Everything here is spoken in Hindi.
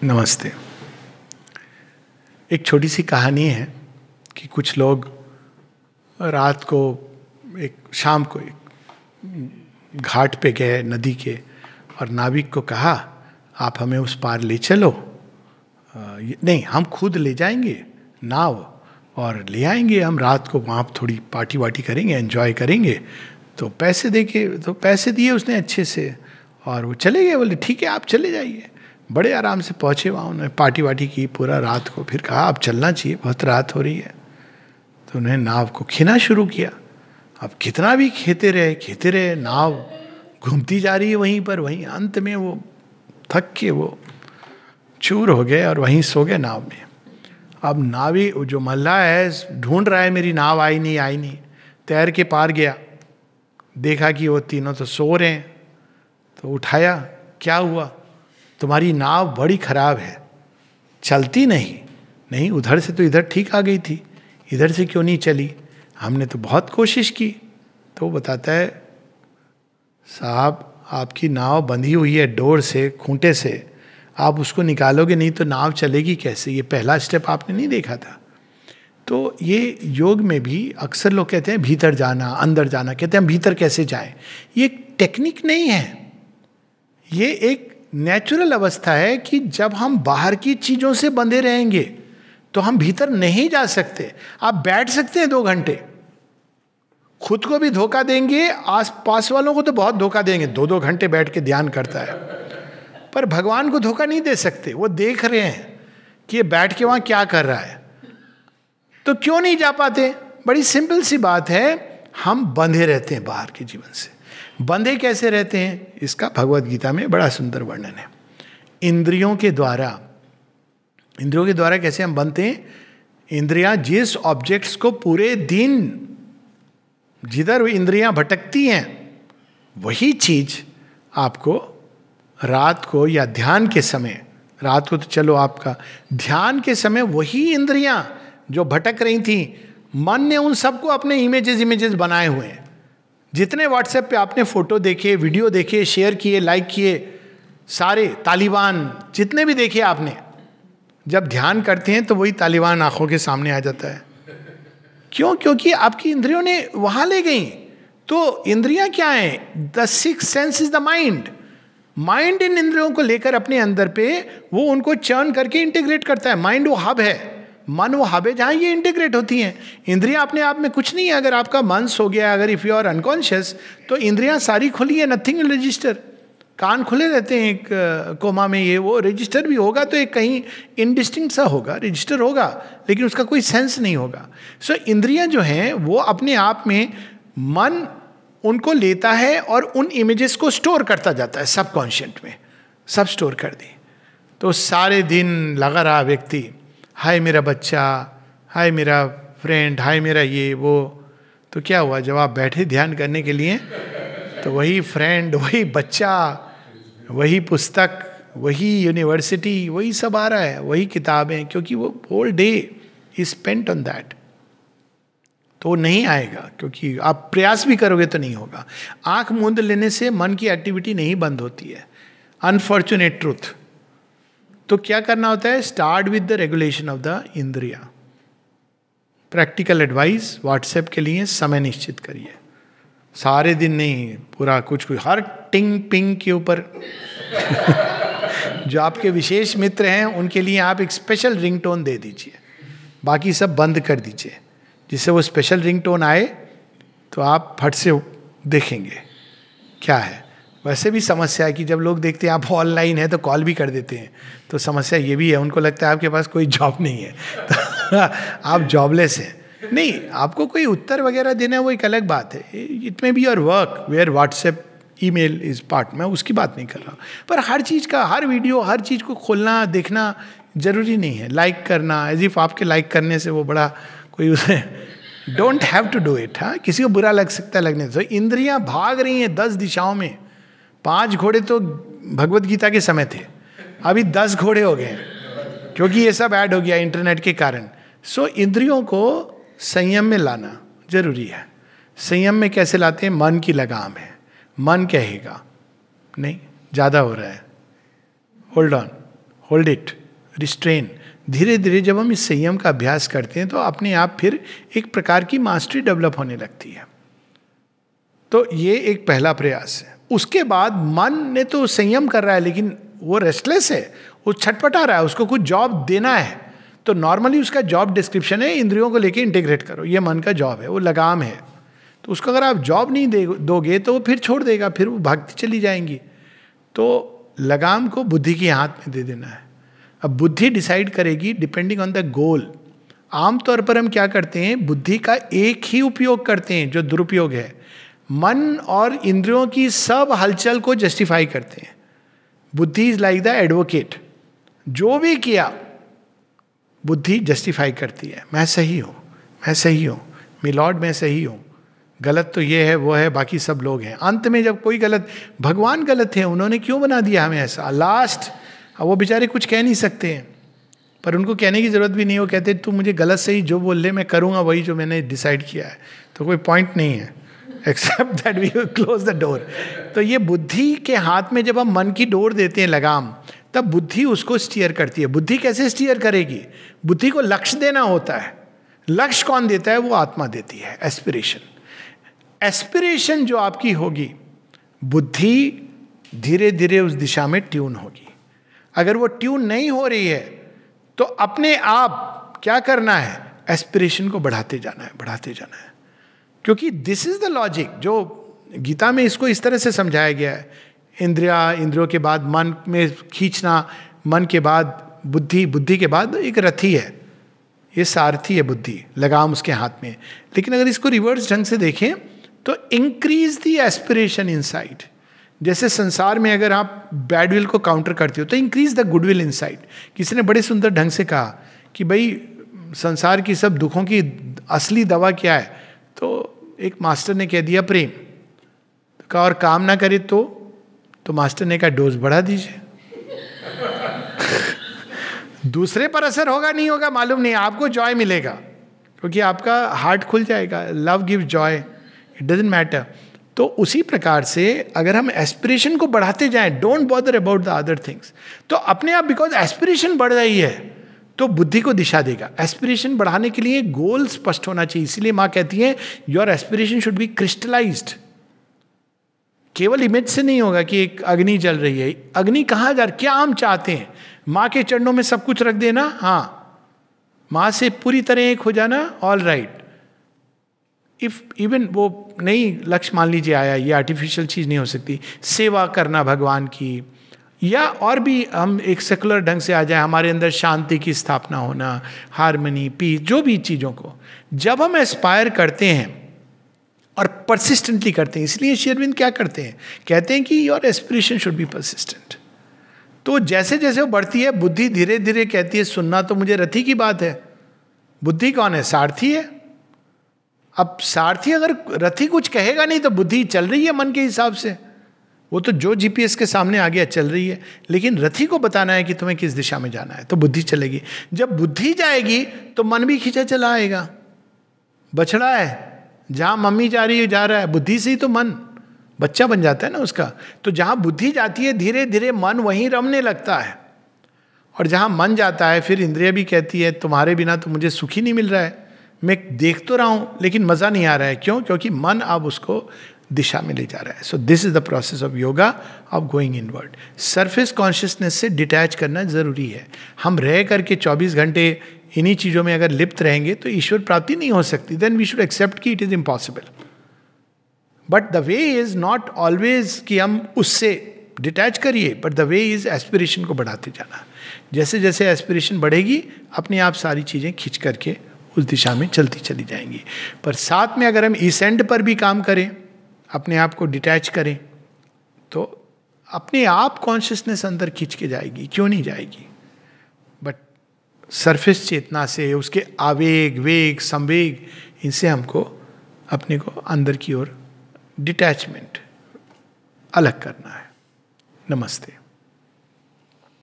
नमस्ते। एक छोटी सी कहानी है कि कुछ लोग रात को शाम को एक घाट पे गए नदी के, और नाविक को कहा आप हमें उस पार ले चलो। नहीं, हम खुद ले जाएंगे नाव और ले आएंगे, हम रात को वहाँ थोड़ी पार्टी वार्टी करेंगे, एंजॉय करेंगे। तो पैसे दिए उसने अच्छे से, और वो चले गए। बोले ठीक है आप चले जाइए। बड़े आराम से पहुँचे वहाँ, उन्होंने पार्टी वार्टी की पूरा रात को। फिर कहा अब चलना चाहिए, बहुत रात हो रही है। तो उन्हें नाव को खींचना शुरू किया। अब कितना भी खेते रहे, नाव घूमती जा रही है वहीं पर। वहीं अंत में वो थक के वो चूर हो गए और वहीं सो गए नाव में। अब नावी जो मल्लाह है ढूंढ रहा है मेरी नाव आई नहीं। तैर के पार गया, देखा कि वो तीनों तो सो रहे हैं। तो उठाया, क्या हुआ? तुम्हारी नाव बड़ी खराब है, चलती नहीं। उधर से तो इधर ठीक आ गई थी, इधर से क्यों नहीं चली? हमने तो बहुत कोशिश की। तो वो बताता है साहब आपकी नाव बंधी हुई है डोर से, खूंटे से, आप उसको निकालोगे नहीं तो नाव चलेगी कैसे? ये पहला स्टेप आपने नहीं देखा था। तो ये योग में भी अक्सर लोग कहते हैं भीतर जाना, अंदर जाना। कहते हैं हम भीतर कैसे जाएं? ये टेक्निक नहीं है, ये एक नेचुरल अवस्था है कि जब हम बाहर की चीजों से बंधे रहेंगे तो हम भीतर नहीं जा सकते। आप बैठ सकते हैं 2 घंटे, खुद को भी धोखा देंगे, आस पास वालों को तो बहुत धोखा देंगे। 2-2 घंटे बैठ के ध्यान करता है, पर भगवान को धोखा नहीं दे सकते। वो देख रहे हैं कि ये बैठ के वहां क्या कर रहा है। तो क्यों नहीं जा पाते? बड़ी सिंपल सी बात है, हम बंधे रहते हैं बाहर के जीवन से। बंधे कैसे रहते हैं इसका भगवत गीता में बड़ा सुंदर वर्णन है। इंद्रियों के द्वारा कैसे हम बनते हैं? इंद्रियां जिस ऑब्जेक्ट्स को पूरे दिन जिधर इंद्रियां भटकती हैं वही चीज आपको रात को या ध्यान के समय, रात को तो चलो आपका ध्यान के समय वही इंद्रियां जो भटक रही थी, मन ने उन सबको अपने इमेजेस बनाए हुए हैं। जितने व्हाट्सएप पे आपने फोटो देखे, वीडियो देखे, शेयर किए, लाइक किए, सारे तालिबान जितने भी देखे आपने, जब ध्यान करते हैं तो वही तालिबान आंखों के सामने आ जाता है। क्यों? क्योंकि आपकी इंद्रियों ने वहां ले गई। तो इंद्रियां क्या है? The sixth sense is the mind in इंद्रियों को लेकर अपने अंदर पे वो उनको चर्न करके इंटीग्रेट करता है। माइंड वो हब है, मन वो हब है जहां ये इंटीग्रेट होती हैं। इंद्रियां अपने आप में कुछ नहीं है। अगर आपका मन सो गया, अगर इफ यू आर अनकॉन्शियस, तो इंद्रियां सारी खुली है, नथिंग विल रजिस्टर। कान खुले रहते हैं एक कोमा में, ये वो रजिस्टर भी होगा तो एक कहीं इनडिस्टिंक्ट सा होगा, रजिस्टर होगा, लेकिन उसका कोई सेंस नहीं होगा। सो इंद्रियां जो हैं वो अपने आप में, मन उनको लेता है और उन इमेजेस को स्टोर करता जाता है सबकॉन्शियंट में, सब स्टोर कर दी। तो सारे दिन लगा रहा व्यक्ति, हाय मेरा बच्चा, हाय मेरा फ्रेंड, हाय मेरा ये वो। तो क्या हुआ? जब आप बैठे ध्यान करने के लिए तो वही फ्रेंड, वही बच्चा, वही पुस्तक, वही यूनिवर्सिटी, वही सब आ रहा है, वही किताबें, क्योंकि वो whole day is spent on that. तो नहीं आएगा, क्योंकि आप प्रयास भी करोगे तो नहीं होगा। आंख मूंद लेने से मन की एक्टिविटी नहीं बंद होती है, अनफॉर्चुनेट ट्रूथ। तो क्या करना होता है? Start with the regulation of the इंद्रिया। प्रैक्टिकल एडवाइस, व्हाट्सएप के लिए समय निश्चित करिए। सारे दिन नहीं, पूरा कुछ हर टिंग पिंग के ऊपर जो आपके विशेष मित्र हैं उनके लिए आप एक स्पेशल रिंगटोन दे दीजिए, बाकी सब बंद कर दीजिए। जिससे वो स्पेशल रिंगटोन आए तो आप फट से देखेंगे क्या है। वैसे भी समस्या है कि जब लोग देखते हैं आप ऑनलाइन है तो कॉल भी कर देते हैं। तो समस्या ये भी है, उनको लगता है आपके पास कोई जॉब नहीं है तो आप जॉबलेस हैं। नहीं, आपको कोई उत्तर वगैरह देना है वो एक अलग बात है। It may be your work where WhatsApp email is part, मैं उसकी बात नहीं कर रहा। पर हर चीज़ का, हर वीडियो, हर चीज़ को खोलना देखना जरूरी नहीं है। लाइक करना एज इफ आपके लाइक करने से वो बड़ा कोई उसे don't have to do it. हाँ, किसी को बुरा लग सकता है लगने से। इंद्रियां भाग रही हैं 10 दिशाओं में। 5 घोड़े तो भगवत गीता के समय थे, अभी 10 घोड़े हो गए हैं क्योंकि ये सब ऐड हो गया इंटरनेट के कारण। सो इंद्रियों को संयम में लाना जरूरी है। संयम में कैसे लाते हैं? मन की लगाम है। मन कहेगा नहीं ज़्यादा हो रहा है, होल्ड इट, रिस्ट्रेन। धीरे धीरे जब हम इस संयम का अभ्यास करते हैं तो अपने आप फिर एक प्रकार की मास्टरी डेवलप होने लगती है। तो ये एक पहला प्रयास है। उसके बाद मन ने तो संयम कर रहा है लेकिन वो रेस्टलेस है, वो छटपटा रहा है, उसको कुछ जॉब देना है। तो नॉर्मली उसका जॉब डिस्क्रिप्शन है इंद्रियों को लेके इंटीग्रेट करो, ये मन का जॉब है, वो लगाम है। तो उसको अगर आप जॉब नहीं दोगे तो वो फिर छोड़ देगा, फिर वो भागती चली जाएंगी। तो लगाम को बुद्धि के हाथ में दे देना है। अब बुद्धि डिसाइड करेगी डिपेंडिंग ऑन द गोल। आमतौर पर हम क्या करते हैं, बुद्धि का एक ही उपयोग करते हैं जो दुरुपयोग है। मन और इंद्रियों की सब हलचल को जस्टिफाई करते हैं। बुद्धि इज लाइक द एडवोकेट, जो भी किया बुद्धि जस्टिफाई करती है, मैं सही हूं, मैं सही हूं, मिलॉर्ड मैं सही हूं, गलत तो ये है वो है, बाकी सब लोग हैं। अंत में जब कोई गलत, भगवान गलत है, उन्होंने क्यों बना दिया हमें ऐसा, लास्ट वो बेचारे कुछ कह नहीं सकते हैं, पर उनको कहने की जरूरत भी नहीं। वो कहते तू मुझे गलत सही जो बोल ले मैं करूंगा वही जो मैंने डिसाइड किया है, तो कोई पॉइंट नहीं है except that we close the door. तो ये बुद्धि के हाथ में जब हम मन की डोर देते हैं लगाम, तब बुद्धि उसको स्टीयर करती है। बुद्धि कैसे स्टीयर करेगी, बुद्धि को लक्ष्य देना होता है। लक्ष्य कौन देता है, वो आत्मा देती है, एस्पिरेशन। एस्पिरेशन जो आपकी होगी, बुद्धि धीरे धीरे उस दिशा में ट्यून होगी। अगर वो ट्यून नहीं हो रही है तो अपने आप क्या करना है, एस्पिरेशन को बढ़ाते जाना है, बढ़ाते जाना है। क्योंकि दिस इज द लॉजिक, जो गीता में इसको इस तरह से समझाया गया है। इंद्रियों के बाद मन में खींचना, मन के बाद बुद्धि, बुद्धि के बाद एक रथी है, ये सारथी है बुद्धि, लगाम उसके हाथ में। लेकिन अगर इसको रिवर्स ढंग से देखें तो इंक्रीज द एस्पिरेशन इनसाइड। जैसे संसार में अगर आप बैड विल को काउंटर करते हो तो इंक्रीज द गुडविल इनसाइड। किसी ने बड़े सुंदर ढंग से कहा कि भाई संसार की सब दुखों की असली दवा क्या है, तो एक मास्टर ने कह दिया प्रेम। तो कहा और काम ना करे तो मास्टर ने कहा डोज बढ़ा दीजिए। दूसरे पर असर होगा नहीं होगा मालूम नहीं, आपको जॉय मिलेगा क्योंकि आपका हार्ट खुल जाएगा। Love give Joy, it doesn't matter. तो उसी प्रकार से अगर हम एस्पिरेशन को बढ़ाते जाएं, don't bother about the other things, तो अपने आप, बिकॉज एस्पिरेशन बढ़ रही है तो बुद्धि को दिशा देगा। एस्पिरेशन बढ़ाने के लिए गोल स्पष्ट होना चाहिए। इसीलिए माँ कहती है your aspiration should be crystallised. केवल इमेज से नहीं होगा कि एक अग्नि जल रही है, अग्नि कहाँ जा रही, क्या हम चाहते हैं, माँ के चरणों में सब कुछ रख देना, हाँ, माँ से पूरी तरह एक हो जाना, ऑल राइट। इफ इवन वो नहीं लक्ष्य मान लीजिए आया, ये आर्टिफिशियल चीज नहीं हो सकती, सेवा करना भगवान की, या और भी हम एक सेकुलर ढंग से आ जाए, हमारे अंदर शांति की स्थापना होना, हार्मनी, पीस, जो भी चीजों को जब हम एस्पायर करते हैं और परसिस्टेंटली करते हैं। इसलिए श्री अरविंद क्या करते हैं, कहते हैं कि your aspiration should be persistent. तो जैसे जैसे वो बढ़ती है, बुद्धि धीरे धीरे कहती है सुनना तो मुझे रथी की बात है। बुद्धि कौन है, सारथी है। अब सारथी अगर रथी कुछ कहेगा नहीं तो बुद्धि चल रही है मन के हिसाब से, वो तो जो जीपीएस के सामने आ गया चल रही है। लेकिन रथी को बताना है कि तुम्हें किस दिशा में जाना है, तो बुद्धि चलेगी। जब बुद्धि जाएगी तो मन भी खींचा चला आएगा। बछड़ा है, जहां मम्मी जा रही है जा रहा है, बुद्धि से ही तो मन बच्चा बन जाता है ना उसका। तो जहां बुद्धि जाती है धीरे धीरे मन वहीं रमने लगता है, और जहां मन जाता है फिर इंद्रिय भी कहती है तुम्हारे बिना तो मुझे सुख ही नहीं मिल रहा है, मैं देख तो रहा हूं लेकिन मजा नहीं आ रहा है। क्यों? क्योंकि मन अब उसको दिशा में ले जा रहा है। So this is the process of yoga, of going inward. Surface consciousness से डिटैच करना जरूरी है। हम रह करके 24 घंटे इन्हीं चीजों में अगर लिप्त रहेंगे तो ईश्वर प्राप्ति नहीं हो सकती। देन वी शुड एक्सेप्ट कि it is impossible. But the way is not always कि हम उससे डिटैच करिए, but the way is aspiration को बढ़ाते जाना। जैसे जैसे एस्पिरेशन बढ़ेगी अपने आप सारी चीजें खींच करके उस दिशा में चलती चली जाएंगी। पर साथ में अगर हम इस एंड पर भी काम करें, अपने आप को डिटैच करें, तो अपने आप कॉन्शियसनेस अंदर खींच के जाएगी, क्यों नहीं जाएगी। बट सरफेस चेतना से, उसके आवेग, वेग, संवेग, इनसे हमको अपने को अंदर की ओर डिटैचमेंट अलग करना है। नमस्ते।